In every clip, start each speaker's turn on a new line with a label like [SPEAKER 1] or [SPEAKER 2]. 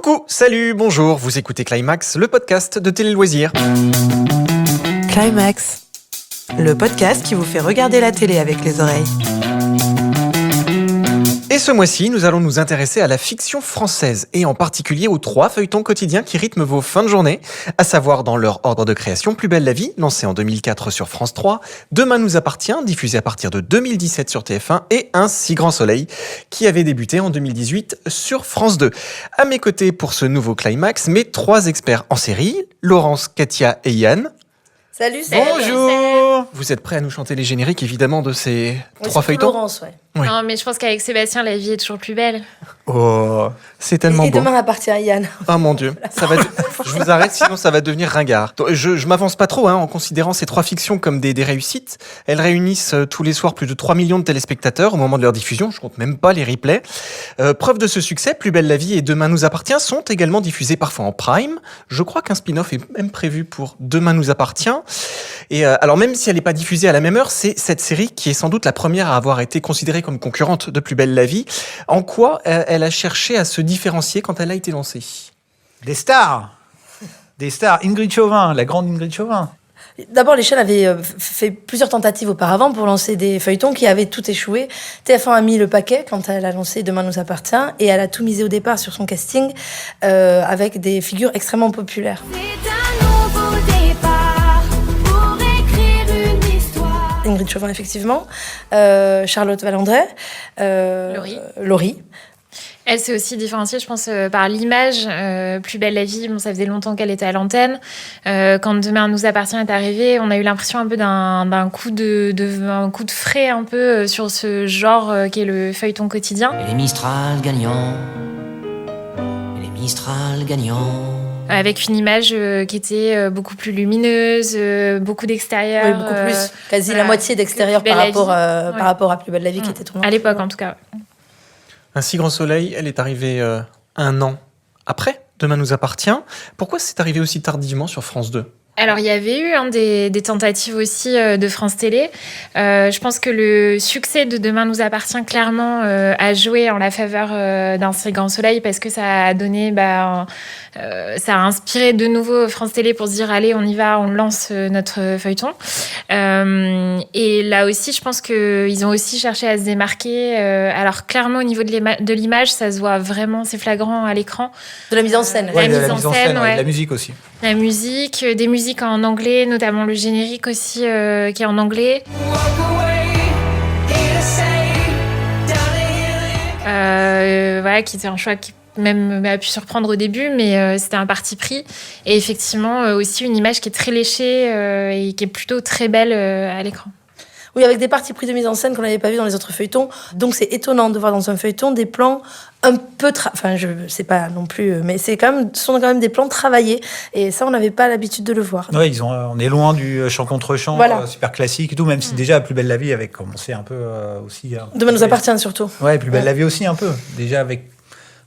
[SPEAKER 1] Coucou, salut, bonjour, vous écoutez Climax, le podcast de Télé Loisirs.
[SPEAKER 2] Climax, le podcast qui vous fait regarder la télé avec les oreilles.
[SPEAKER 1] Et ce mois-ci, nous allons nous intéresser à la fiction française et en particulier aux 3 feuilletons quotidiens qui rythment vos fins de journée, à savoir dans leur ordre de création Plus belle la vie, lancé en 2004 sur France 3, Demain nous appartient, diffusé à partir de 2017 sur TF1 et Un si grand soleil, qui avait débuté en 2018 sur France 2. À mes côtés pour ce nouveau Climax, mes 3 experts en série, Laurence, Katia et Yann.
[SPEAKER 3] Salut,
[SPEAKER 1] Bonjour. Vous êtes prêts à nous chanter les génériques évidemment de ces 3 feuilletons?
[SPEAKER 3] Laurence, ouais.
[SPEAKER 1] Oui.
[SPEAKER 4] Non, mais je pense qu'avec Sébastien, la vie est toujours plus belle.
[SPEAKER 1] Oh, c'est tellement
[SPEAKER 3] Et
[SPEAKER 1] beau.
[SPEAKER 3] demain appartient à Yann.
[SPEAKER 1] Oh mon Dieu, ça va. Je vous arrête, sinon ça va devenir ringard. Je m'avance pas trop en considérant ces 3 fictions comme des réussites. Elles réunissent tous les soirs plus de 3 millions de téléspectateurs au moment de leur diffusion. Je compte même pas les replays. Preuve de ce succès, Plus belle la vie et Demain nous appartient sont également diffusés parfois en prime. Je crois qu'un spin-off est même prévu pour Demain nous appartient. Et alors même si elle n'est pas diffusée à la même heure, c'est cette série qui est sans doute la première à avoir été considérée comme concurrente de Plus belle la vie. En quoi elle a cherché à se différencier quand elle a été lancée?
[SPEAKER 5] Des stars, Ingrid Chauvin, la grande Ingrid Chauvin.
[SPEAKER 3] D'abord, les chaînes avaient fait plusieurs tentatives auparavant pour lancer des feuilletons qui avaient tout échoué. TF1 a mis le paquet quand elle a lancé Demain nous appartient et elle a tout misé au départ sur son casting avec des figures extrêmement populaires. Ingrid Chauvin, effectivement, Charlotte Valandrey, Laurie.
[SPEAKER 4] Elle s'est aussi différenciée, je pense, par l'image. Plus belle la vie, bon, ça faisait longtemps qu'elle était à l'antenne. Quand Demain nous appartient est arrivé, on a eu l'impression un peu d'un coup un coup de frais un peu sur ce genre qui est le feuilleton quotidien.
[SPEAKER 6] Et les Mistral gagnants, et les Mistral gagnants.
[SPEAKER 4] Avec une image qui était beaucoup plus lumineuse, beaucoup d'extérieur.
[SPEAKER 3] Oui, beaucoup plus. Quasi la moitié d'extérieur par rapport à Plus belle la vie qui était tournée.
[SPEAKER 4] À l'époque, en tout cas.
[SPEAKER 1] Un si grand soleil, elle est arrivée 1 an après Demain nous appartient. Pourquoi c'est arrivé aussi tardivement sur France 2?
[SPEAKER 4] Alors, il y avait eu des tentatives aussi de France Télé. Je pense que le succès de Demain nous appartient clairement a joué en la faveur d'Un si grand soleil parce que ça a donné, ça a inspiré de nouveau France Télé pour se dire allez, on y va, on lance notre feuilleton. Et là aussi, je pense qu'ils ont aussi cherché à se démarquer. Alors clairement, au niveau de l'image, ça se voit vraiment, c'est flagrant à l'écran.
[SPEAKER 3] De la mise en scène.
[SPEAKER 4] La mise en scène, ouais.
[SPEAKER 5] La musique aussi.
[SPEAKER 4] La musique, des musiques en anglais, notamment le générique aussi qui est en anglais. Voilà, qui était un choix qui même a pu surprendre au début, mais c'était un parti pris. Et effectivement, aussi une image qui est très léchée et qui est plutôt très belle à l'écran.
[SPEAKER 3] Oui, avec des parties pris de mise en scène qu'on n'avait pas vu dans les autres feuilletons. Donc c'est étonnant de voir dans un feuilleton des plans un peu... Enfin, je sais pas non plus, mais ce sont quand même des plans travaillés. Et ça, on n'avait pas l'habitude de le voir.
[SPEAKER 5] Ouais, on est loin du chant contre chant,
[SPEAKER 3] voilà.
[SPEAKER 5] Super classique et tout, même si déjà Plus belle la vie avait commencé un peu aussi...
[SPEAKER 3] Demain nous appartient surtout.
[SPEAKER 5] Ouais, Plus belle la vie aussi un peu. Déjà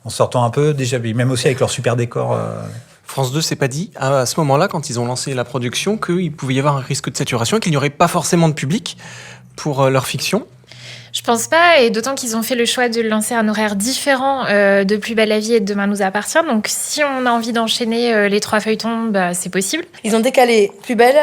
[SPEAKER 5] en sortant un peu, déjà, même aussi avec leur super décor...
[SPEAKER 1] France 2 s'est pas dit, à ce moment-là, quand ils ont lancé la production, qu'il pouvait y avoir un risque de saturation et qu'il n'y aurait pas forcément de public pour leur fiction?
[SPEAKER 4] Je pense pas, et d'autant qu'ils ont fait le choix de lancer un horaire différent de Plus belle la vie et de Demain nous appartient. Donc si on a envie d'enchaîner les 3 feuilletons, c'est possible.
[SPEAKER 3] Ils ont décalé Plus belle,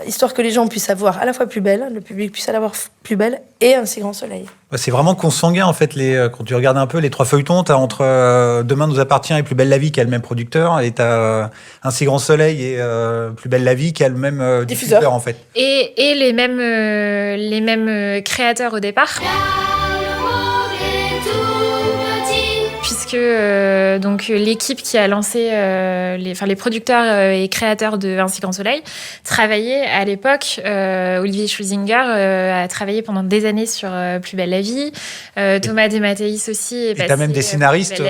[SPEAKER 3] histoire que les gens puissent avoir à la fois Plus belle, le public puisse aller voir Plus belle et Un si grand soleil.
[SPEAKER 5] C'est vraiment consanguin en fait. Quand tu regardes un peu les 3 feuilletons, t'as entre Demain nous appartient et Plus belle la vie qui a le même producteur, et t'as Un si grand soleil et Plus belle la vie qui a le même diffuseur en fait.
[SPEAKER 4] Et les mêmes créateurs au départ. Puisque donc l'équipe qui a lancé les producteurs et créateurs de Un si grand soleil travaillaient à l'époque. Olivier Schlesinger a travaillé pendant des années sur Plus belle la vie. Thomas Desmatteis aussi.
[SPEAKER 5] Et t'as même des scénaristes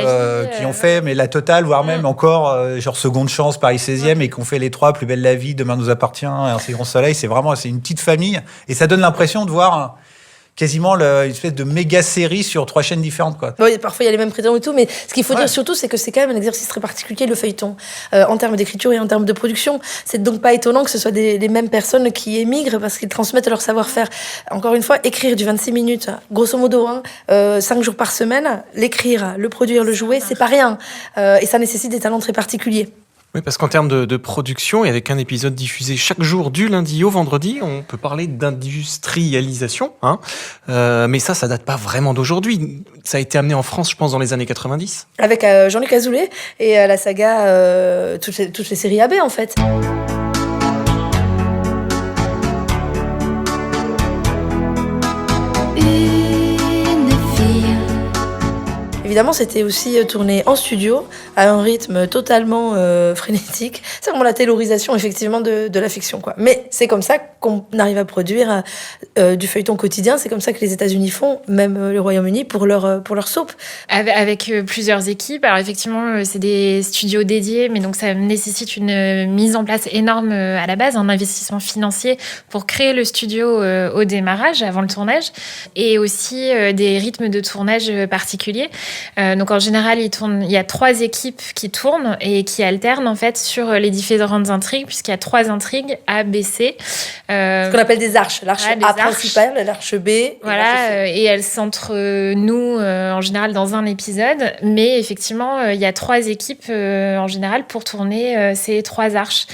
[SPEAKER 5] qui ont fait mais la totale, voire même encore genre Seconde chance, Paris 16e, et qui ont fait les 3, Plus belle la vie, Demain nous appartient, Un si grand soleil. C'est une petite famille, et ça donne l'impression de voir quasiment une espèce de méga série sur 3 chaînes différentes, quoi.
[SPEAKER 3] Oui, parfois il y a les mêmes prétendants et tout, mais ce qu'il faut dire surtout, c'est que c'est quand même un exercice très particulier, le feuilleton, en termes d'écriture et en termes de production. C'est donc pas étonnant que ce soit les mêmes personnes qui émigrent parce qu'ils transmettent leur savoir-faire. Encore une fois, écrire du 26 minutes, grosso modo, 5 jours par semaine, l'écrire, le produire, le jouer, c'est pas rien. Et ça nécessite des talents très particuliers.
[SPEAKER 1] Oui, parce qu'en termes de production, et avec un épisode diffusé chaque jour du lundi au vendredi, on peut parler d'industrialisation. Mais ça date pas vraiment d'aujourd'hui. Ça a été amené en France, je pense, dans les années 90.
[SPEAKER 3] Avec Jean-Luc Azoulay et la saga toutes les séries AB, en fait. Évidemment, c'était aussi tourné en studio, à un rythme totalement frénétique. C'est vraiment la taylorisation, effectivement, de la fiction, quoi. Mais c'est comme ça qu'on arrive à produire du feuilleton quotidien. C'est comme ça que les États-Unis font, même le Royaume-Uni, pour leur soap.
[SPEAKER 4] Avec plusieurs équipes. Alors, effectivement, c'est des studios dédiés, mais donc ça nécessite une mise en place énorme à la base, un investissement financier pour créer le studio au démarrage, avant le tournage, et aussi des rythmes de tournage particuliers. Donc en général, il y a 3 équipes qui tournent et qui alternent en fait sur les différentes intrigues, puisqu'il y a 3 intrigues A, B, C.
[SPEAKER 3] Ce qu'on appelle des arches. L'arche A principale, l'arche B.
[SPEAKER 4] Voilà, et elles s'entre-nouent en général dans un épisode. Mais effectivement, il y a 3 équipes en général pour tourner ces 3 arches.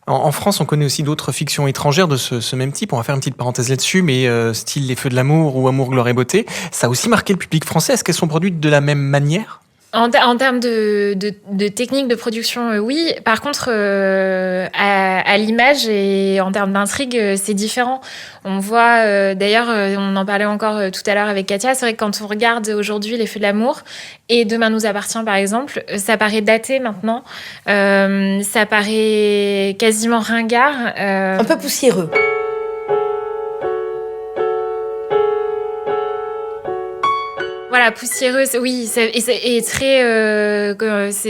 [SPEAKER 1] En France, on connaît aussi d'autres fictions étrangères de ce même type. On va faire une petite parenthèse là-dessus, mais style Les Feux de l'amour ou Amour, gloire et beauté, ça a aussi marqué le public français. Est-ce qu'elles sont produites de la même manière ?
[SPEAKER 4] En termes de technique de production, oui. Par contre, à l'image et en termes d'intrigue, c'est différent. On voit, d'ailleurs, on en parlait encore tout à l'heure avec Katia, c'est vrai que quand on regarde aujourd'hui Les Feux de l'amour et Demain nous appartient, par exemple, ça paraît daté maintenant. Ça paraît quasiment ringard.
[SPEAKER 3] Un peu poussiéreux.
[SPEAKER 4] Voilà, poussiéreuse, oui, et très,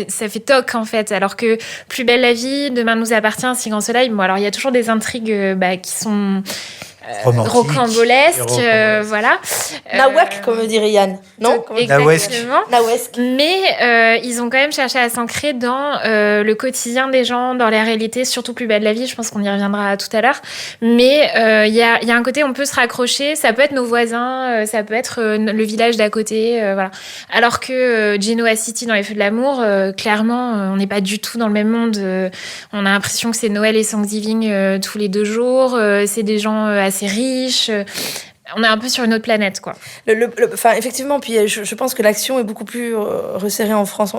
[SPEAKER 4] ça fait toc en fait. Alors que Plus belle la vie, Demain nous appartient, Si grand soleil. Bon, alors il y a toujours des intrigues qui sont rocambolesques, voilà.
[SPEAKER 3] Nawak, comme dirait Yann, non?
[SPEAKER 4] Exactement.
[SPEAKER 3] Nawesque.
[SPEAKER 4] Mais ils ont quand même cherché à s'ancrer dans le quotidien des gens, dans la réalité, surtout Plus belle la vie. Je pense qu'on y reviendra tout à l'heure. Mais il y a un côté, on peut se raccrocher. Ça peut être nos voisins, ça peut être le village d'à côté, voilà. Alors que Genoa City dans Les Feux de l'amour, clairement, on n'est pas du tout dans le même monde. On a l'impression que c'est Noël et Thanksgiving tous les 2 jours. C'est des gens assez riches. On est un peu sur une autre planète, quoi.
[SPEAKER 3] Effectivement, puis je pense que l'action est beaucoup plus resserrée en France.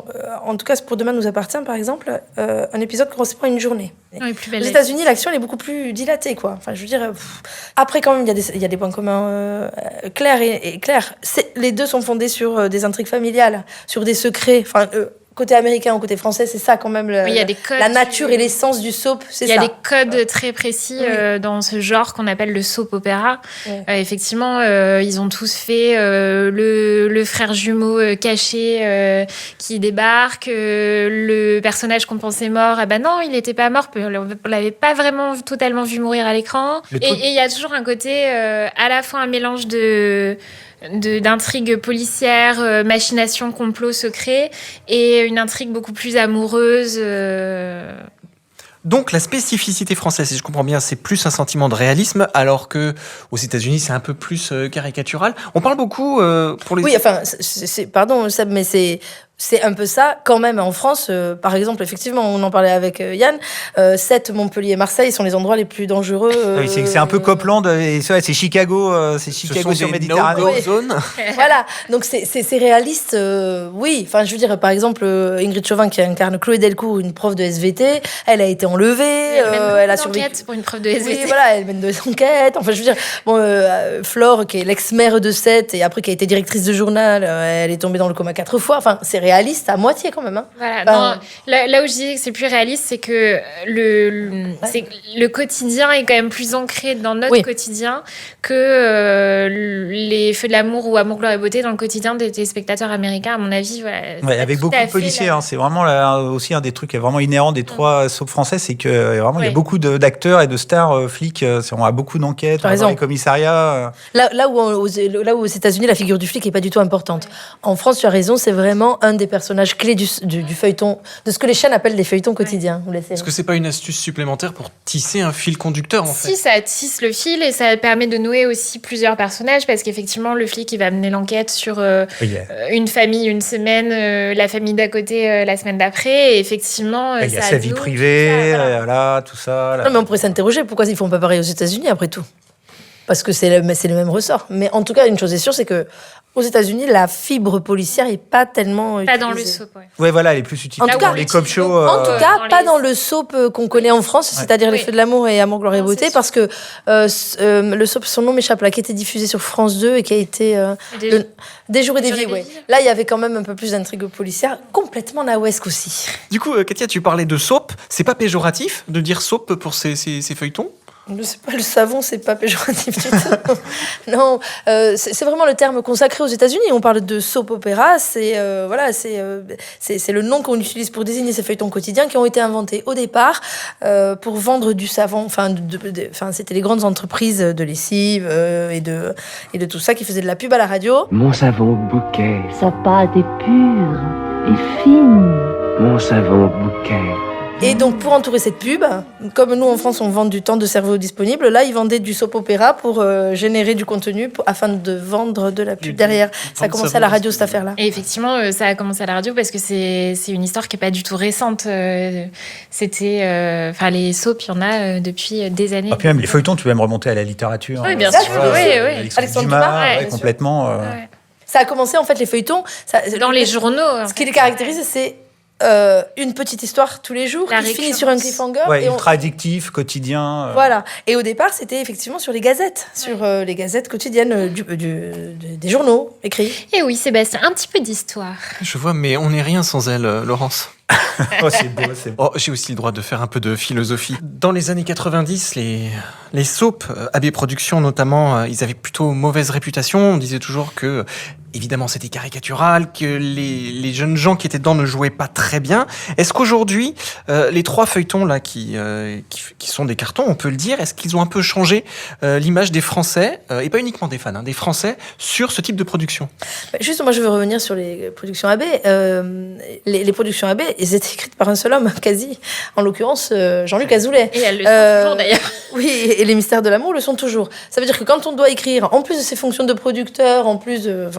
[SPEAKER 3] En tout cas, pour Demain nous appartient, par exemple, un épisode correspond à une journée.
[SPEAKER 4] Oui, Plus belle
[SPEAKER 3] Aux États-Unis, l'action elle est beaucoup plus dilatée, quoi. Enfin, je veux dire, après, quand même, il y a des points communs clairs et clairs. Les deux sont fondés sur des intrigues familiales, sur des secrets. Enfin, côté américain ou côté français, c'est ça quand même
[SPEAKER 4] il y a des codes
[SPEAKER 3] la nature et l'essence du soap, c'est ça.
[SPEAKER 4] Il y a des codes très précis dans ce genre qu'on appelle le soap opéra. Effectivement, ils ont tous fait le frère jumeau caché qui débarque, le personnage qu'on pensait mort, ah ben non, il n'était pas mort, on l'avait pas vraiment totalement vu mourir à l'écran. Et il y a toujours un côté à la fois un mélange d'intrigues policières, machination, complot, secret, et une intrigue beaucoup plus amoureuse.
[SPEAKER 1] Donc la spécificité française, si je comprends bien, c'est plus un sentiment de réalisme, alors que aux États-Unis c'est un peu plus caricatural. On parle beaucoup pour les.
[SPEAKER 3] Oui, enfin, pardon, Seb, mais c'est un peu ça quand même en France. Par exemple, effectivement, on en parlait avec Yann. Sète, Montpellier et Marseille sont les endroits les plus dangereux.
[SPEAKER 5] Oui, c'est un peu Copland et ça, c'est Chicago, sur Méditerranée.
[SPEAKER 1] No-go zone.
[SPEAKER 3] Voilà, donc c'est réaliste. Oui, enfin, je veux dire, par exemple, Ingrid Chauvin qui incarne Chloé Delcourt, une prof de SVT, elle a été enlevée. Elle a survécu.
[SPEAKER 4] Pour une prof de SVT.
[SPEAKER 3] Oui, voilà, elle mène des enquêtes. Enfin, je veux dire, Flore, qui est l'ex-maire de Sète et après qui a été directrice de journal, elle est tombée dans le coma 4 fois. Enfin, c'est réaliste à moitié quand même. Hein.
[SPEAKER 4] Voilà.
[SPEAKER 3] Enfin,
[SPEAKER 4] Non, là où je disais que c'est plus réaliste, c'est que le quotidien est quand même plus ancré dans notre quotidien que les Feux de l'amour ou Amour, gloire et beauté dans le quotidien des téléspectateurs américains, à mon avis. Voilà,
[SPEAKER 5] avec beaucoup de policiers. C'est vraiment aussi un des trucs qui est vraiment inhérent des 3 soaps français, c'est que vraiment il y a beaucoup d'acteurs et de stars flics. On a beaucoup d'enquêtes, on a dans les commissariats.
[SPEAKER 3] Là où aux États-Unis, la figure du flic est pas du tout importante. En France, tu as raison, c'est vraiment un des personnages clés du feuilleton, de ce que les chaînes appellent des feuilletons quotidiens.
[SPEAKER 1] Est-ce que c'est pas une astuce supplémentaire pour tisser un fil conducteur en fait ?
[SPEAKER 4] Si, ça tisse le fil et ça permet de nouer aussi plusieurs personnages parce qu'effectivement, le flic, il va mener l'enquête sur une famille une semaine, la famille d'à côté la semaine d'après. Et effectivement,
[SPEAKER 5] il y a sa vie privée, tout ça.
[SPEAKER 3] Non, mais on pourrait s'interroger pourquoi ils font pas pareil aux États-Unis après tout. Parce que c'est le même ressort. Mais en tout cas, une chose est sûre, c'est que aux États-Unis, la fibre policière est pas tellement
[SPEAKER 4] pas
[SPEAKER 3] utilisée.
[SPEAKER 4] dans le soap.
[SPEAKER 5] Ouais, voilà, elle est plus utilisée dans les cop shows.
[SPEAKER 3] En tout cas, pas dans le soap qu'on connaît en France, c'est-à-dire Les Feux de l'amour et Amour, gloire et beauté, parce que le soap, son nom m'échappe là, qui a été diffusé sur France 2 et qui a été Des jours et des vies. Ouais. Là, il y avait quand même un peu plus d'intrigue policière, complètement nawesque aussi.
[SPEAKER 1] Du coup, Katia, tu parlais de soap. C'est pas péjoratif de dire soap pour ces feuilletons ?
[SPEAKER 3] Le savon, c'est pas péjoratif du tout. Non, c'est vraiment le terme consacré aux États-Unis. On parle de soap opéra, c'est le nom qu'on utilise pour désigner ces feuilletons quotidiens qui ont été inventés au départ pour vendre du savon. Enfin, c'était les grandes entreprises de lessive et de tout ça qui faisaient de la pub à la radio.
[SPEAKER 7] Mon savon bouquet,
[SPEAKER 8] sa pâte est pure et fine.
[SPEAKER 7] mon savon bouquet.
[SPEAKER 3] Et donc, pour entourer cette pub, comme nous en France on vend du temps de cerveau disponible, là ils vendaient du soap opéra pour générer du contenu afin de vendre de la pub derrière. Ça a commencé à la radio cette affaire-là.
[SPEAKER 4] Et effectivement, ça a commencé à la radio parce que c'est une histoire qui n'est pas du tout récente. C'était, les soaps, il y en a depuis des années.
[SPEAKER 5] Et puis même les feuilletons, tu peux même remonter à la littérature.
[SPEAKER 4] Oui, bien sûr.
[SPEAKER 3] Alexandre Dumas,
[SPEAKER 5] complètement.
[SPEAKER 3] Ça a commencé en fait les feuilletons.
[SPEAKER 4] Dans les journaux.
[SPEAKER 3] Ce qui les caractérise, c'est une petite histoire tous les jours qui finit sur un cliffhanger.
[SPEAKER 5] Ouais, ultra addictif, quotidien.
[SPEAKER 3] Voilà. Et au départ, c'était effectivement sur les gazettes, sur les gazettes quotidiennes des journaux écrits.
[SPEAKER 4] Et oui, Sébastien, un petit peu d'histoire.
[SPEAKER 1] Je vois, mais on n'est rien sans elle, Laurence.
[SPEAKER 5] Oh, c'est beau, c'est beau.
[SPEAKER 1] Oh, j'ai aussi le droit de faire un peu de philosophie. Dans les années 90, les soaps, AB Productions notamment, ils avaient plutôt mauvaise réputation. On disait toujours que, évidemment, c'était caricatural, que les jeunes gens qui étaient dedans ne jouaient pas très bien. Est-ce qu'aujourd'hui, les trois feuilletons là qui sont des cartons, on peut le dire, est-ce qu'ils ont un peu changé l'image des Français, et pas uniquement des fans, des Français, sur ce type de production?
[SPEAKER 3] Juste, moi, je veux revenir sur les productions AB. Les productions AB, elles étaient écrites par un seul homme, quasi. En l'occurrence, Jean-Luc Azoulay.
[SPEAKER 4] Et elles le sont toujours, d'ailleurs.
[SPEAKER 3] Oui, et les Mystères de l'amour le sont toujours. Ça veut dire que quand on doit écrire, en plus de ses fonctions de producteur, en plus de...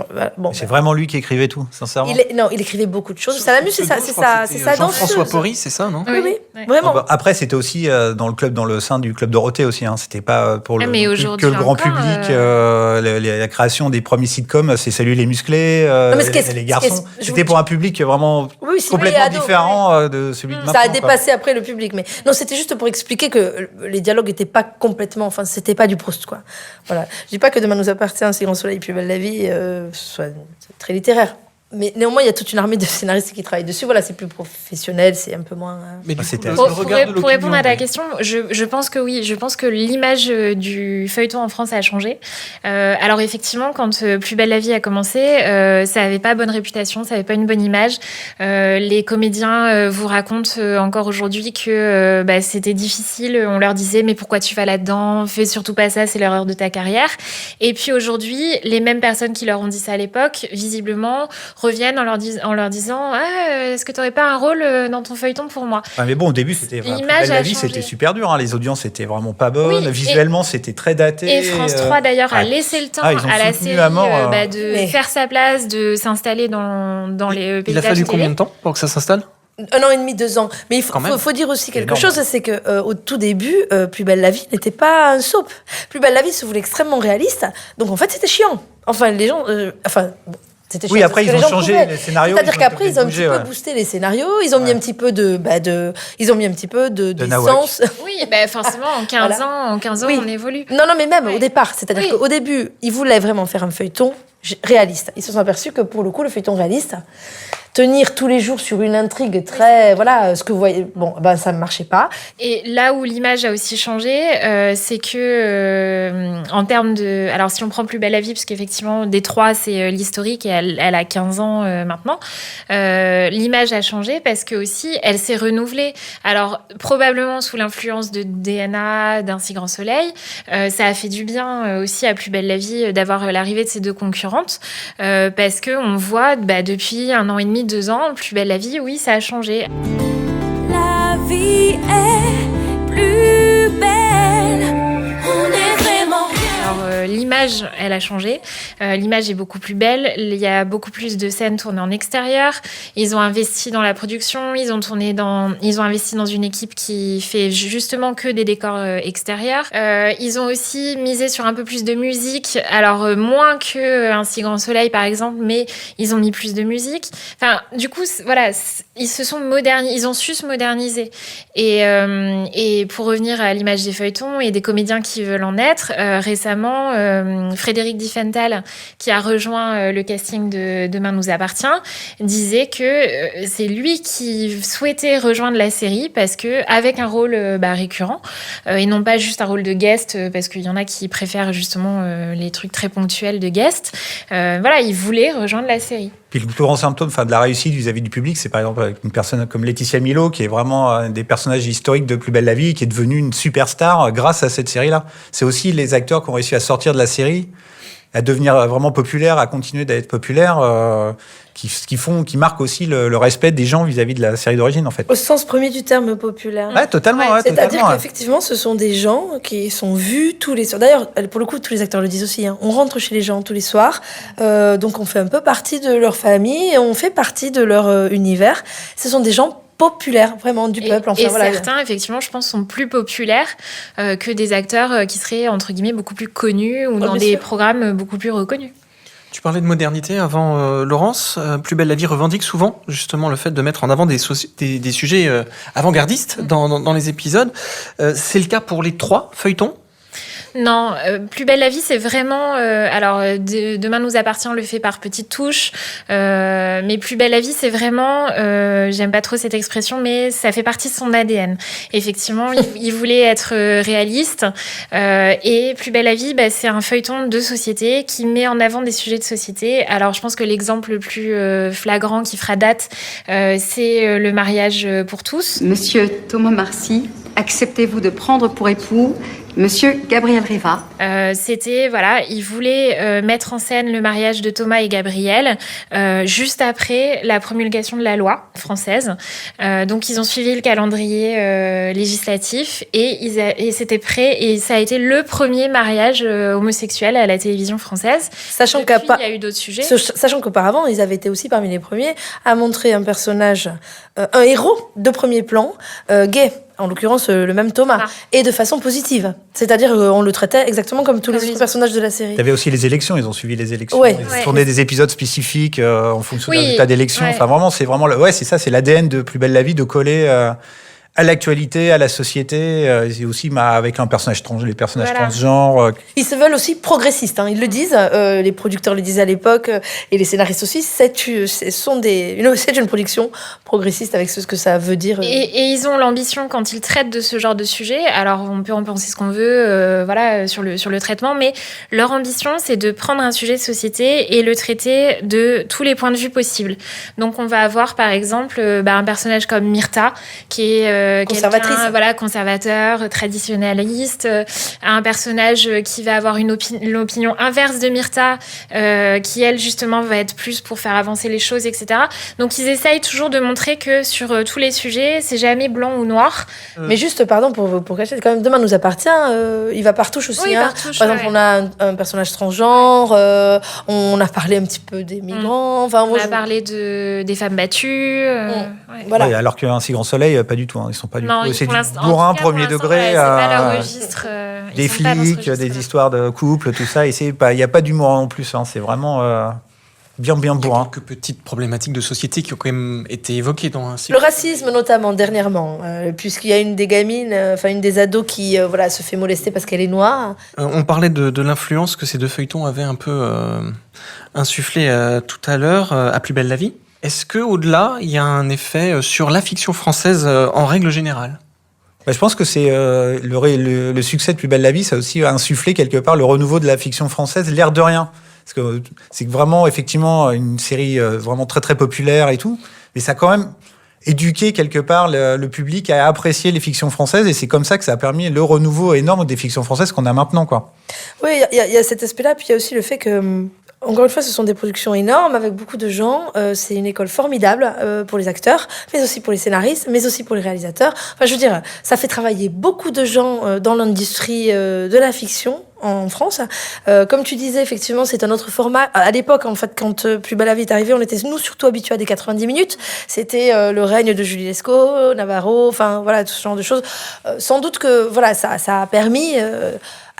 [SPEAKER 5] c'est vraiment lui qui écrivait tout, sincèrement.
[SPEAKER 3] Il écrivait beaucoup de choses. Salamuse, c'est sa danseuse.
[SPEAKER 1] Jean-François Porry, c'est ça, non?
[SPEAKER 3] Oui, vraiment.
[SPEAKER 5] Après, c'était aussi dans le sein du Club Dorothée aussi. C'était pas pour que le grand public. La création des premiers sitcoms, c'est Salut les musclés, les garçons. C'était pour un public vraiment complètement différent de celui de maintenant.
[SPEAKER 3] Ça a dépassé après le public. Mais non, c'était juste pour expliquer que les dialogues n'étaient pas complètement... Enfin, c'était pas du Proust, quoi. Voilà. Je dis pas que Demain nous appartient, Si grand soleil, plus belle la vie, soit très littéraire. Mais néanmoins, il y a toute une armée de scénaristes qui travaillent dessus. Voilà, c'est plus professionnel, c'est un peu moins...
[SPEAKER 1] Mais du coup,
[SPEAKER 4] pour répondre à ta question, je pense que oui. Je pense que l'image du feuilleton en France a changé. Alors effectivement, quand Plus belle la vie a commencé, ça avait pas bonne réputation, ça avait pas une bonne image. Les comédiens vous racontent encore aujourd'hui que c'était difficile. On leur disait, mais pourquoi tu vas là-dedans? Fais surtout pas ça, c'est l'erreur de ta carrière. Et puis aujourd'hui, les mêmes personnes qui leur ont dit ça à l'époque, visiblement... reviennent en leur disant est-ce que tu n'aurais pas un rôle dans ton feuilleton pour moi?
[SPEAKER 5] Mais bon, au début, c'était la vie, c'était super dur. Les audiences étaient vraiment pas bonnes. Oui, visuellement, c'était très daté.
[SPEAKER 4] Et France 3, d'ailleurs, a laissé le temps à la série de faire sa place, de s'installer dans les paysages.
[SPEAKER 1] Il a fallu combien de temps pour que ça s'installe?
[SPEAKER 3] 1 an et demi, 2 ans. Mais il faut dire aussi quelque chose, c'est que au tout début, Plus belle la vie n'était pas un soap. Plus belle la vie se voulait extrêmement réaliste. Donc en fait, c'était chiant. Enfin, les gens...
[SPEAKER 5] Oui, après, ils ont changé les scénarios.
[SPEAKER 3] C'est-à-dire qu'après, ils ont un petit peu boosté les scénarios. Ils ont mis un petit peu d'essence.
[SPEAKER 4] Oui, forcément, en 15 ans, on évolue.
[SPEAKER 3] Non, mais même au départ. C'est-à-dire qu'au début, ils voulaient vraiment faire un feuilleton réaliste. Ils se sont aperçus que pour le coup, le feuilleton réaliste, tenir tous les jours sur une intrigue très, voilà, ce que vous voyez, bon, ça ne marchait pas.
[SPEAKER 4] Et là où l'image a aussi changé, c'est que en termes de... Alors si on prend Plus belle la vie, parce qu'effectivement, des trois, c'est l'historique et elle a 15 ans maintenant, l'image a changé parce que aussi, elle s'est renouvelée. Alors probablement sous l'influence de DNA, d'Un si grand soleil, ça a fait du bien aussi à Plus belle la vie d'avoir l'arrivée de ces deux concurrentes, parce qu'on voit depuis 1 an et demi, 2 ans, Plus belle la vie, oui, ça a changé.
[SPEAKER 9] La vie est plus belle. On est vraiment bien.
[SPEAKER 4] Alors, l'image, elle a changé. L'image est beaucoup plus belle. Il y a beaucoup plus de scènes tournées en extérieur. Ils ont investi dans la production. Ils ont investi dans une équipe qui fait justement que des décors extérieurs. Ils ont aussi misé sur un peu plus de musique. Alors, moins que Un si grand soleil, par exemple, mais ils ont mis plus de musique. Enfin, du coup, voilà, ils se sont modernisés. Ils ont su se moderniser. Et pour revenir à l'image des feuilletons et des comédiens qui veulent en être, récemment, Frédéric Diffenthal, qui a rejoint le casting de Demain nous appartient, disait que c'est lui qui souhaitait rejoindre la série parce que avec un rôle récurrent et non pas juste un rôle de guest, parce qu'il y en a qui préfèrent justement les trucs très ponctuels de guest. Voilà, il voulait rejoindre la série.
[SPEAKER 5] Puis le plus grand symptôme de la réussite vis-à-vis du public, c'est par exemple avec une personne comme Laetitia Milo, qui est vraiment un des personnages historiques de Plus belle la vie, qui est devenue une superstar grâce à cette série-là. C'est aussi les acteurs qui ont réussi à sortir de la série, à devenir vraiment populaires, à continuer d'être populaires, qui marquent aussi le respect des gens vis-à-vis de la série d'origine, en fait.
[SPEAKER 3] Au sens premier du terme populaire.
[SPEAKER 5] Ouais, totalement. Ouais,
[SPEAKER 3] c'est-à-dire
[SPEAKER 5] totalement,
[SPEAKER 3] qu'effectivement, ce sont des gens qui sont vus tous les soirs. D'ailleurs, pour le coup, tous les acteurs le disent aussi. Hein. On rentre chez les gens tous les soirs, donc on fait un peu partie de leur famille et on fait partie de leur univers. Ce sont des gens populaires, vraiment, du peuple. Enfin,
[SPEAKER 4] et
[SPEAKER 3] voilà.
[SPEAKER 4] certains, effectivement, je pense, sont plus populaires que des acteurs qui seraient, entre guillemets, beaucoup plus connus ou dans des programmes beaucoup plus reconnus.
[SPEAKER 1] Tu parlais de modernité avant, Laurence. Plus belle la vie revendique souvent justement le fait de mettre en avant des sujets avant-gardistes dans les épisodes. C'est le cas pour les 3 feuilletons.
[SPEAKER 4] Non, Plus belle la vie, c'est vraiment... Demain nous appartient, on le fait par petites touches. Mais Plus belle la vie, c'est vraiment... j'aime pas trop cette expression, mais ça fait partie de son ADN. Effectivement, il voulait être réaliste. Et Plus belle la vie, c'est un feuilleton de société qui met en avant des sujets de société. Alors, je pense que l'exemple le plus flagrant qui fera date, c'est le mariage pour tous.
[SPEAKER 10] Monsieur Thomas Marcy, acceptez-vous de prendre pour époux Monsieur Gabriel Riva.
[SPEAKER 4] C'était, voilà, il voulait mettre en scène le mariage de Thomas et Gabriel juste après la promulgation de la loi française. Donc, ils ont suivi le calendrier législatif et c'était prêt. Et ça a été le premier mariage homosexuel à la télévision française.
[SPEAKER 3] Sachant
[SPEAKER 4] il y a eu d'autres sujets.
[SPEAKER 3] Sachant qu'auparavant, ils avaient été aussi parmi les premiers à montrer un personnage, un héros de premier plan, gay. En l'occurrence, le même Thomas, et de façon positive. C'est-à-dire qu'on le traitait exactement comme tous les autres personnages de la série.
[SPEAKER 5] Il y avait aussi les élections, ils ont suivi les élections.
[SPEAKER 3] Ouais.
[SPEAKER 5] Ils tournaient des épisodes spécifiques en fonction des résultats d'élections. Ouais. Enfin, vraiment, c'est l'ADN de Plus belle la vie, de coller à l'actualité, à la société, et aussi avec les personnages transgenres.
[SPEAKER 3] Ils se veulent aussi progressistes, hein. Ils le disent, les producteurs le disaient à l'époque, et les scénaristes aussi, c'est une production progressiste avec ce que ça veut dire.
[SPEAKER 4] Et ils ont l'ambition, quand ils traitent de ce genre de sujet, alors on peut en penser ce qu'on veut sur le traitement, mais leur ambition, c'est de prendre un sujet de société et le traiter de tous les points de vue possibles. Donc on va avoir par exemple un personnage comme Myrtha, qui est conservateur, traditionnaliste, un personnage qui va avoir l'opinion inverse de Myrtha, qui elle justement va être plus pour faire avancer les choses, etc. Donc ils essayent toujours de montrer que sur tous les sujets, c'est jamais blanc ou noir.
[SPEAKER 3] Mais juste, pardon, pour cacher, quand même, Demain nous appartient, il va par touche aussi.
[SPEAKER 4] Oui,
[SPEAKER 3] par exemple, on a un personnage transgenre, on a parlé un petit peu des migrants.
[SPEAKER 4] On a parlé des femmes battues.
[SPEAKER 3] Voilà.
[SPEAKER 5] Ouais, alors qu'un si grand soleil, pas du tout. Ils sont pas du tout. C'est du bourrin premier degré.
[SPEAKER 4] C'est pas leur registre.
[SPEAKER 5] Des flics, des histoires de couple, tout ça. Et il n'y a pas d'humour non plus. C'est vraiment bien bourrin.
[SPEAKER 1] Quelques petites problématiques de société qui ont quand même été évoquées dans un cycle.
[SPEAKER 3] Le racisme notamment dernièrement, puisqu'il y a une des gamines, une des ados qui se fait molester parce qu'elle est noire.
[SPEAKER 1] On parlait de l'influence que ces 2 feuilletons avaient un peu insufflé tout à l'heure à Plus belle la vie. Est-ce qu'au-delà, il y a un effet sur la fiction française en règle générale ?
[SPEAKER 5] Je pense que c'est le succès de Plus belle la vie, ça a aussi insufflé quelque part le renouveau de la fiction française, l'air de rien. Parce que c'est vraiment effectivement une série vraiment très très populaire et tout, mais ça a quand même éduqué quelque part le public à apprécier les fictions françaises, et c'est comme ça que ça a permis le renouveau énorme des fictions françaises qu'on a maintenant, quoi.
[SPEAKER 3] Oui, il y a cet aspect-là, puis il y a aussi le fait que, encore une fois, ce sont des productions énormes avec beaucoup de gens. C'est une école formidable pour les acteurs, mais aussi pour les scénaristes, mais aussi pour les réalisateurs. Enfin, je veux dire, ça fait travailler beaucoup de gens dans l'industrie de la fiction en France. Comme tu disais, effectivement, c'est un autre format. À l'époque, en fait, quand Plus belle la vie est arrivé, on était, nous, surtout habitués à des 90 minutes. C'était le règne de Julie Lescaut, Navarro, enfin, voilà, tout ce genre de choses. Sans doute que, voilà, ça a permis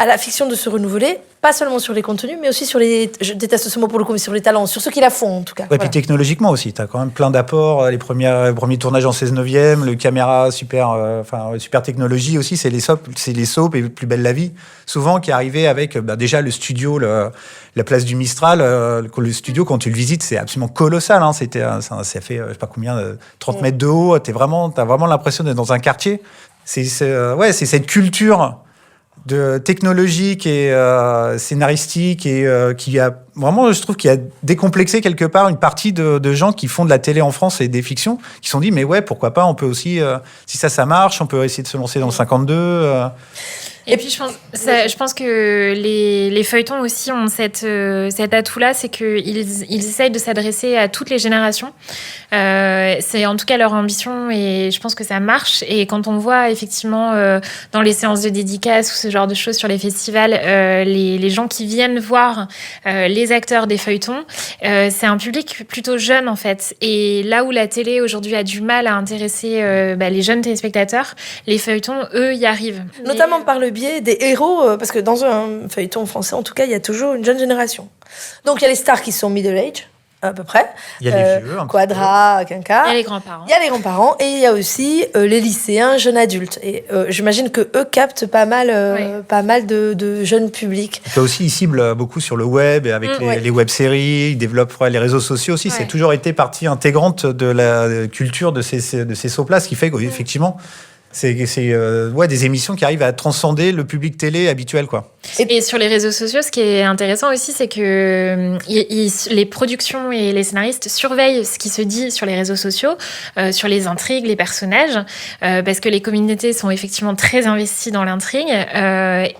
[SPEAKER 3] à la fiction de se renouveler, pas seulement sur les contenus, mais aussi sur les, je déteste ce mot pour le coup, mais sur les talents, sur ceux qui la font, en tout cas.
[SPEAKER 5] Ouais, puis technologiquement aussi, tu as quand même plein d'apports. Les premiers tournages en 16/9, le caméra super technologie aussi, c'est les soaps et Plus belle la vie, souvent qui arrivaient avec déjà le studio, la place du Mistral. Le studio, quand tu le visites, c'est absolument colossal. Hein, ça fait, je sais pas combien, 30 mètres de haut. T'as vraiment l'impression d'être dans un quartier. C'est cette culture de technologique et scénaristique et qui a vraiment, je trouve, qui a décomplexé quelque part une partie de gens qui font de la télé en France et des fictions, qui se sont dit mais ouais, pourquoi pas, on peut aussi, si ça marche, on peut essayer de se lancer dans le 52.
[SPEAKER 4] Et puis je pense que les feuilletons aussi ont cet atout-là, c'est qu'ils essayent de s'adresser à toutes les générations. C'est en tout cas leur ambition, et je pense que ça marche. Et quand on voit effectivement dans les séances de dédicaces ou ce genre de choses sur les festivals, les gens qui viennent voir les acteurs des feuilletons, c'est un public plutôt jeune en fait. Et là où la télé aujourd'hui a du mal à intéresser les jeunes téléspectateurs, les feuilletons, eux, y arrivent.
[SPEAKER 3] Notamment par le biais des héros, parce que dans un feuilleton français, en tout cas, il y a toujours une jeune génération. Donc il y a les stars qui sont middle age, à peu près.
[SPEAKER 5] Il y a les vieux,
[SPEAKER 3] Quadra, Quinca.
[SPEAKER 4] Il y a les grands-parents.
[SPEAKER 3] Il y a les grands-parents, et il y a aussi les lycéens, jeunes adultes. Et j'imagine que eux captent pas mal de jeunes publics.
[SPEAKER 5] Là aussi, ils ciblent beaucoup sur le web, et avec les web-séries, ils développent les réseaux sociaux aussi. Ouais. C'est toujours été partie intégrante de la culture de ces soaps-là, ce qui fait qu'effectivement, c'est des émissions qui arrivent à transcender le public télé habituel, quoi.
[SPEAKER 4] Et sur les réseaux sociaux, ce qui est intéressant aussi, c'est que les productions et les scénaristes surveillent ce qui se dit sur les réseaux sociaux, sur les intrigues, les personnages, parce que les communautés sont effectivement très investies dans l'intrigue.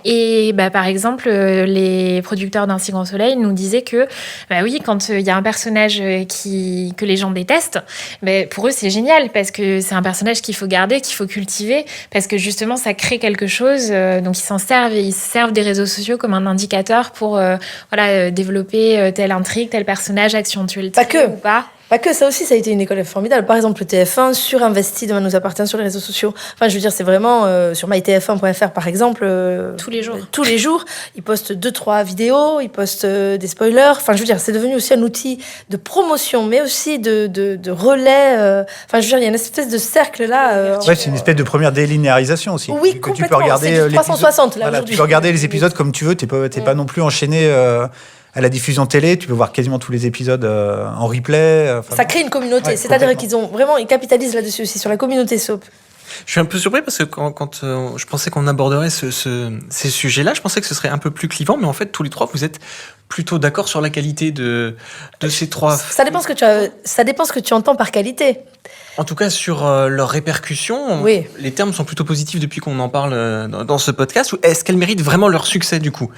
[SPEAKER 4] Et par exemple, les producteurs d'Un si grand soleil nous disaient que, oui, quand il y a un personnage que les gens détestent, pour eux c'est génial, parce que c'est un personnage qu'il faut garder, qu'il faut cultiver, parce que justement ça crée quelque chose. Donc ils s'en servent, et ils se servent des réseaux sociaux comme un indicateur pour développer telle intrigue, tel personnage, accentuer ou pas.
[SPEAKER 3] Pas que, ça aussi, ça a été une école formidable. Par exemple, le TF1 surinvesti Demain nous appartient sur les réseaux sociaux. Enfin, je veux dire, c'est vraiment sur mytf1.fr, par exemple.
[SPEAKER 4] Tous les jours.
[SPEAKER 3] Tous les jours, ils postent 2-3 vidéos, ils postent des spoilers. Enfin, je veux dire, c'est devenu aussi un outil de promotion, mais aussi de relais. Enfin, je veux dire, il y a une espèce de cercle là.
[SPEAKER 5] C'est une espèce de première délinéarisation aussi.
[SPEAKER 3] Oui, complètement. Tu peux regarder c'est 360 là aujourd'hui.
[SPEAKER 5] Tu peux regarder les épisodes comme tu veux. T'es pas non plus enchaîné. À la diffusion télé, tu peux voir quasiment tous les épisodes en replay.
[SPEAKER 3] Ça crée une communauté. C'est-à-dire ils capitalisent là-dessus aussi, sur la communauté soap.
[SPEAKER 1] Je suis un peu surpris parce que quand je pensais qu'on aborderait ces sujets-là, je pensais que ce serait un peu plus clivant, mais en fait, tous les trois, vous êtes plutôt d'accord sur la qualité de ces trois.
[SPEAKER 3] Ça dépend ce que tu entends par qualité.
[SPEAKER 1] En tout cas, sur leurs répercussions, les termes sont plutôt positifs depuis qu'on en parle dans ce podcast. Est-ce qu'elles méritent vraiment leur succès, du coup ?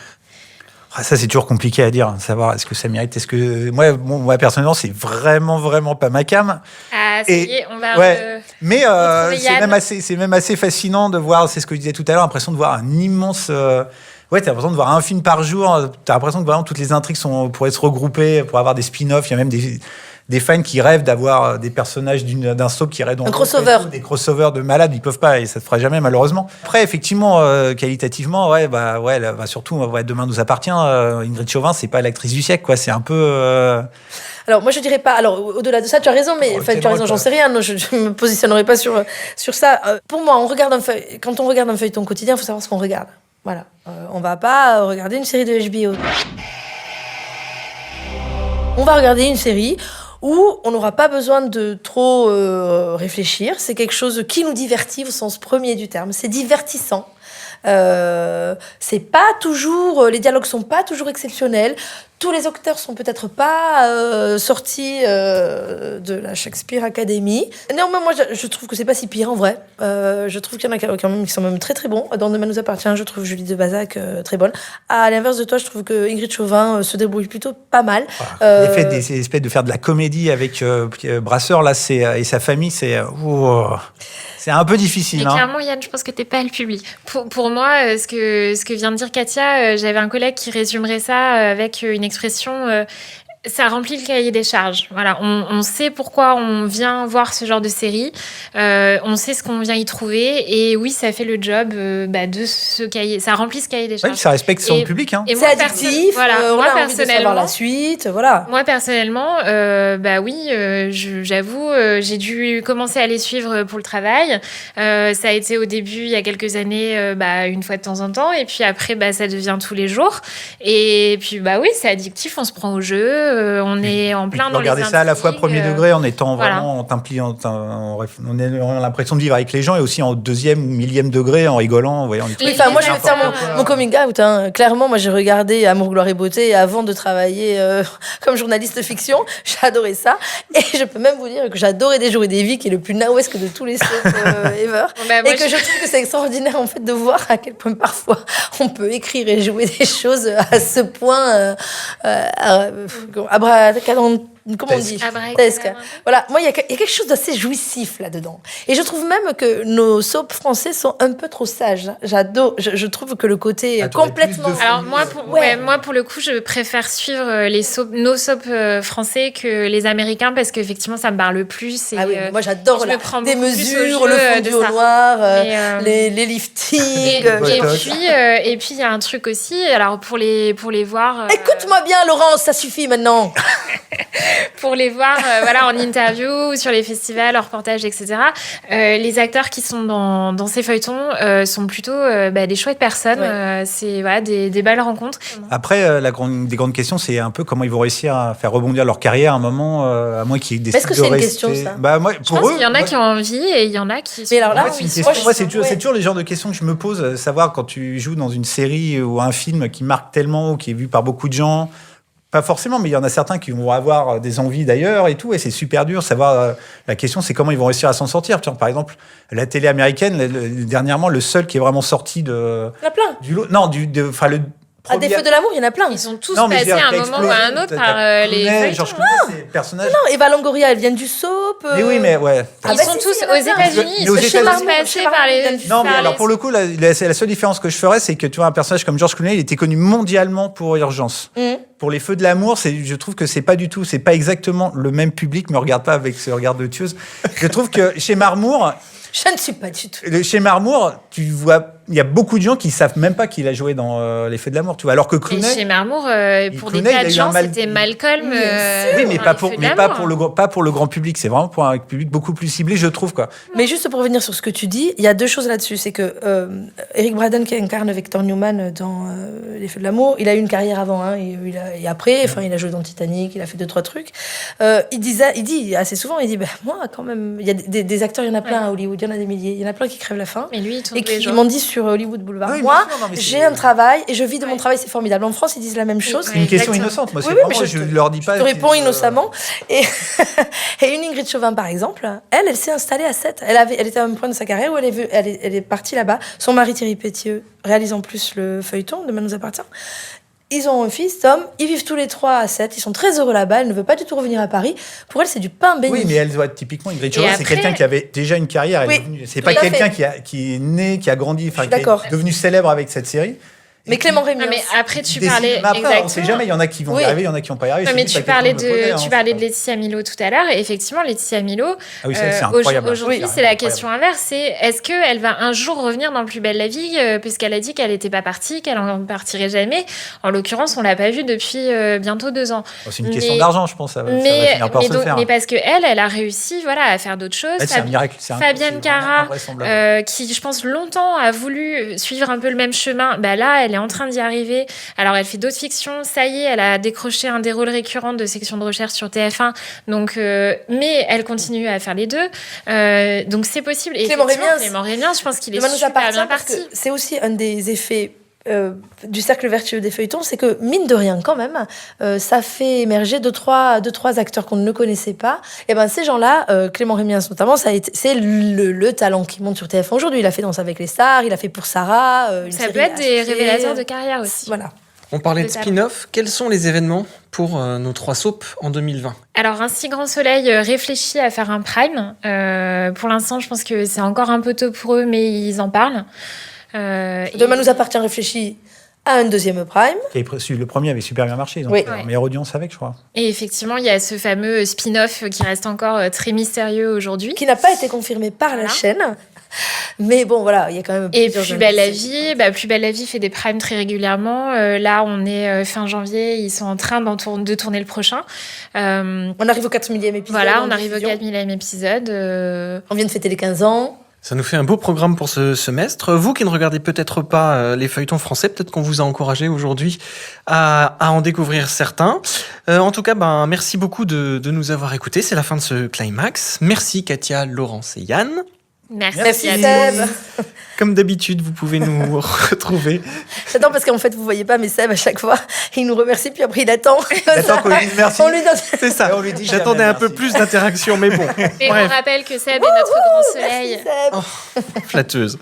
[SPEAKER 5] Ça, c'est toujours compliqué à dire, savoir est-ce que ça mérite. Est-ce que moi personnellement, c'est vraiment pas ma cam.
[SPEAKER 4] Ah, ça y est, on va.
[SPEAKER 5] Mais c'est même assez fascinant de voir. C'est ce que je disais tout à l'heure, l'impression de voir un immense. T'as l'impression de voir un film par jour. T'as l'impression que vraiment toutes les intrigues pourraient se regrouper pour avoir des spin-offs. Il y a même des fans qui rêvent d'avoir des personnages d'un soap qui rêvent dans
[SPEAKER 3] un crossover.
[SPEAKER 5] Des crossovers de malades, ils peuvent pas, et ça se fera jamais malheureusement. Après, effectivement, qualitativement, surtout, Demain nous appartient. Ingrid Chauvin, c'est pas l'actrice du siècle, quoi. C'est un peu.
[SPEAKER 3] Alors moi je dirais pas. Alors au-delà de ça, tu as raison, mais tu as raison, j'en sais rien. Non, je me positionnerai pas sur ça. Pour moi, quand on regarde un feuilleton quotidien, il faut savoir ce qu'on regarde. Voilà. On va pas regarder une série de HBO. On va regarder une série où on n'aura pas besoin de trop réfléchir. C'est quelque chose qui nous divertit au sens premier du terme. C'est divertissant. C'est pas toujours, les dialogues sont pas toujours exceptionnels. Tous les acteurs sont peut-être pas sortis de la Shakespeare Academy. Néanmoins, moi, je trouve que c'est pas si pire en vrai. Je trouve qu'il y en a quand même qui sont même très très bons. Dans Demain nous appartient, je trouve Julie de Bazac très bonne. À l'inverse de toi, je trouve que Ingrid Chauvin se débrouille plutôt pas mal.
[SPEAKER 5] L'effet des espèces de faire de la comédie avec Brasseur là, et sa famille, c'est un peu difficile.
[SPEAKER 4] Mais clairement, Yann, je pense que t'es pas le public. Pour moi, ce que vient de dire Katia, j'avais un collègue qui résumerait ça avec une expression. Ça remplit le cahier des charges. Voilà, on sait pourquoi on vient voir ce genre de série. On sait ce qu'on vient y trouver. Et oui, ça fait le job de ce cahier. Ça remplit ce cahier des charges.
[SPEAKER 5] Oui, ça respecte son public. Hein.
[SPEAKER 3] Et c'est addictif.
[SPEAKER 4] Voilà,
[SPEAKER 3] moi, personnellement, la suite. Voilà.
[SPEAKER 4] Moi, personnellement, j'avoue, j'ai dû commencer à les suivre pour le travail. Ça a été au début, il y a quelques années, une fois de temps en temps. Et puis après, ça devient tous les jours. Et puis, oui, c'est addictif. On se prend au jeu. On est en plein dans les intrigues.
[SPEAKER 5] Regarder ça à la fois premier degré en étant vraiment on a l'impression de vivre avec les gens et aussi en deuxième ou millième degré en rigolant. Moi, je vais
[SPEAKER 3] faire mon coming out. Clairement, moi, j'ai regardé Amour, gloire et beauté avant de travailler comme journaliste fiction. J'adorais ça. Et je peux même vous dire que j'adorais Des jours et des vies, qui est le plus naouesque de tous les soaps ever. Et que je trouve que c'est extraordinaire, en fait, de voir à quel point parfois on peut écrire et jouer des choses à ce point comment on dit Voilà, moi il y a quelque chose d'assez jouissif là-dedans. Et je trouve même que nos soaps français sont un peu trop sages. J'adore, je trouve que le côté complètement...
[SPEAKER 4] Alors moi pour le coup, je préfère suivre nos soaps français que les américains parce qu'effectivement ça me parle plus. Et,
[SPEAKER 3] moi j'adore des mesures, le fondu au noir, les liftings.
[SPEAKER 4] Et puis il y a un truc aussi, alors pour les voir...
[SPEAKER 3] Écoute-moi bien Laurence, ça suffit maintenant.
[SPEAKER 4] Pour les voir en interview ou sur les festivals, en reportage, etc. Les acteurs qui sont dans ces feuilletons sont plutôt des chouettes personnes. C'est des belles rencontres.
[SPEAKER 5] Après, des grandes questions, c'est un peu comment ils vont réussir à faire rebondir leur carrière à un moment, à moins qu'ils décident de rester.
[SPEAKER 3] Est-ce que c'est une question, ça
[SPEAKER 4] je pense qu'il y en a qui ont envie et il y en a qui...
[SPEAKER 3] Mais alors là,
[SPEAKER 5] c'est toujours les genres de questions que je me pose, savoir quand tu joues dans une série ou un film qui marque tellement ou qui est vu par beaucoup de gens. Pas forcément, mais il y en a certains qui vont avoir des envies d'ailleurs et tout, et c'est super dur. Savoir la question, c'est comment ils vont réussir à s'en sortir. Par exemple, la télé américaine, dernièrement, le seul qui est vraiment sorti de.
[SPEAKER 3] Il y en a plein.
[SPEAKER 5] Du lot. Non,
[SPEAKER 3] des feux de l'amour, il y en a plein.
[SPEAKER 4] Ils sont tous passés à un moment ou à un autre par les
[SPEAKER 5] Georges Clooney, ces personnages.
[SPEAKER 3] Non, Eva Longoria, elle vient du soap.
[SPEAKER 5] Mais oui, mais ouais.
[SPEAKER 4] Ils sont tous aux États-Unis. Ils sont tous passés par les.
[SPEAKER 5] Non, mais alors pour le coup, la seule différence que je ferais, c'est que tu vois un personnage comme Georges Clooney, il était connu mondialement pour Urgence. Pour les feux de l'amour, je trouve que c'est pas exactement le même public. Me regarde pas avec ce regard de tueuse. Je trouve que chez Marmour.
[SPEAKER 3] Je ne suis pas du tout.
[SPEAKER 5] Chez Marmour, tu vois, il y a beaucoup de gens qui savent même pas qu'il a joué dans Les Feux de l'amour, tu vois. Alors que Clooney.
[SPEAKER 4] Et chez Marmour, pour des tas de gens, c'était Malcolm.
[SPEAKER 5] Oui, mais pas pour le grand public. C'est vraiment pour un public beaucoup plus ciblé, je trouve, quoi.
[SPEAKER 3] Mais juste pour revenir sur ce que tu dis, il y a deux choses là-dessus. C'est que Eric Braeden, qui incarne Victor Newman dans Les Feux de l'amour, il a eu une carrière avant, et après, il a joué dans Titanic, il a fait 2-3 trucs. Il dit assez souvent, moi, quand même, il y a des acteurs, il y en a plein à Hollywood. Il y en a des milliers, il y en a plein qui crèvent la faim.
[SPEAKER 4] Mais lui,
[SPEAKER 3] ils m'ont dit sur Hollywood Boulevard.
[SPEAKER 5] Oui,
[SPEAKER 3] moi, j'ai un travail et je vis de mon travail, c'est formidable. En France, ils disent la même chose.
[SPEAKER 5] C'est une question innocente. Moi, je leur dis pas.
[SPEAKER 3] Je te réponds innocemment. Et une Ingrid Chauvin, par exemple, elle s'est installée à 7. Elle était à un point de sa carrière où elle est partie là-bas. Son mari Thierry Pétieux réalise en plus le feuilleton Demain nous appartient. Ils ont un fils, Tom, ils vivent tous les trois à 7, ils sont très heureux là-bas, elle ne veut pas du tout revenir à Paris. Pour elle, c'est du pain béni.
[SPEAKER 5] Oui, mais elle doit être typiquement Ingrid Chauvin, c'est quelqu'un qui avait déjà une carrière. C'est pas quelqu'un qui est né, qui a grandi, qui est devenu célèbre avec cette série.
[SPEAKER 3] Mais Clément Rémy.
[SPEAKER 4] Mais après, tu parlais.
[SPEAKER 5] On sait jamais, il y en a qui vont y arriver, il y en a qui vont pas y arriver.
[SPEAKER 4] Non, mais tu parlais de Laetitia Milo tout à l'heure. Et effectivement, Laetitia Milo, aujourd'hui, c'est la question inverse. C'est est-ce qu'elle va un jour revenir dans Le Plus belle la vie, puisqu'elle a dit qu'elle n'était pas partie, qu'elle n'en partirait jamais. En l'occurrence, on l'a pas vue depuis bientôt 2 ans.
[SPEAKER 5] C'est une question d'argent, je pense. Ça va finir par se faire.
[SPEAKER 4] Mais parce qu'elle a réussi à faire d'autres choses.
[SPEAKER 5] C'est un miracle.
[SPEAKER 4] Fabienne Cara, qui, je pense, longtemps a voulu suivre un peu le même chemin. Là, elle est en train d'y arriver. Alors, elle fait d'autres fictions. Ça y est, elle a décroché un des rôles récurrents de section de recherche sur TF1. Donc, mais elle continue à faire les deux. Donc, c'est possible. Et Clément Rémiens, je pense qu'il est super bien parti.
[SPEAKER 3] C'est aussi un des effets du cercle vertueux des feuilletons, c'est que mine de rien quand même, ça fait émerger deux trois acteurs qu'on ne connaissait pas. Et ben ces gens-là, Clément Rémiens notamment, c'est le talent qui monte sur TF1 aujourd'hui. Il a fait Danse avec les stars, il a fait Pour Sarah.
[SPEAKER 4] Ça peut être des révélateurs de carrière aussi.
[SPEAKER 3] Voilà.
[SPEAKER 1] On parlait de spin-off. Quels sont les événements pour nos 3 soaps en 2020 ?
[SPEAKER 4] Alors, Un si grand soleil réfléchit à faire un prime. Pour l'instant, je pense que c'est encore un peu tôt pour eux, mais ils en parlent.
[SPEAKER 3] Demain nous appartient réfléchit à un deuxième prime.
[SPEAKER 5] Et le premier avait super bien marché. Ils ont fait la meilleure audience avec, je crois.
[SPEAKER 4] Et effectivement, il y a ce fameux spin-off qui reste encore très mystérieux aujourd'hui.
[SPEAKER 3] Qui n'a pas été confirmé par la chaîne. Mais bon, voilà, il y a quand même...
[SPEAKER 4] Et Plus belle la vie. Plus belle la vie fait des primes très régulièrement. Là, on est fin janvier. Ils sont en train de tourner le prochain.
[SPEAKER 3] On arrive au 4 millième épisode.
[SPEAKER 4] Voilà, on arrive au 4 millième épisode.
[SPEAKER 3] On vient de fêter les 15 ans.
[SPEAKER 1] Ça nous fait un beau programme pour ce semestre. Vous qui ne regardez peut-être pas les feuilletons français, peut-être qu'on vous a encouragé aujourd'hui à en découvrir certains. En tout cas, merci beaucoup de nous avoir écoutés. C'est la fin de ce climax. Merci Katia, Laurence et Yann.
[SPEAKER 4] Merci à
[SPEAKER 3] Seb.
[SPEAKER 1] Comme d'habitude, vous pouvez nous retrouver.
[SPEAKER 3] J'adore parce qu'en fait, vous voyez pas, mais Seb, à chaque fois, il nous remercie, puis après, il attend.
[SPEAKER 5] Il attend qu'on lui dise merci.
[SPEAKER 3] On lui donne...
[SPEAKER 1] C'est ça.
[SPEAKER 5] On lui dit
[SPEAKER 1] J'attendais un peu plus d'interaction, mais bon.
[SPEAKER 4] Et on rappelle que Seb est notre grand soleil.
[SPEAKER 3] Merci, Seb.
[SPEAKER 1] Flatteuse.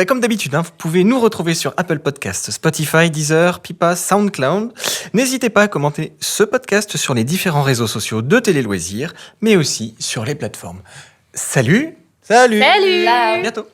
[SPEAKER 1] Comme d'habitude, vous pouvez nous retrouver sur Apple Podcasts, Spotify, Deezer, Pipa, SoundCloud. N'hésitez pas à commenter ce podcast sur les différents réseaux sociaux de Télé Loisirs, mais aussi sur les plateformes. Salut!
[SPEAKER 5] Salut!
[SPEAKER 4] Salut!
[SPEAKER 1] À bientôt!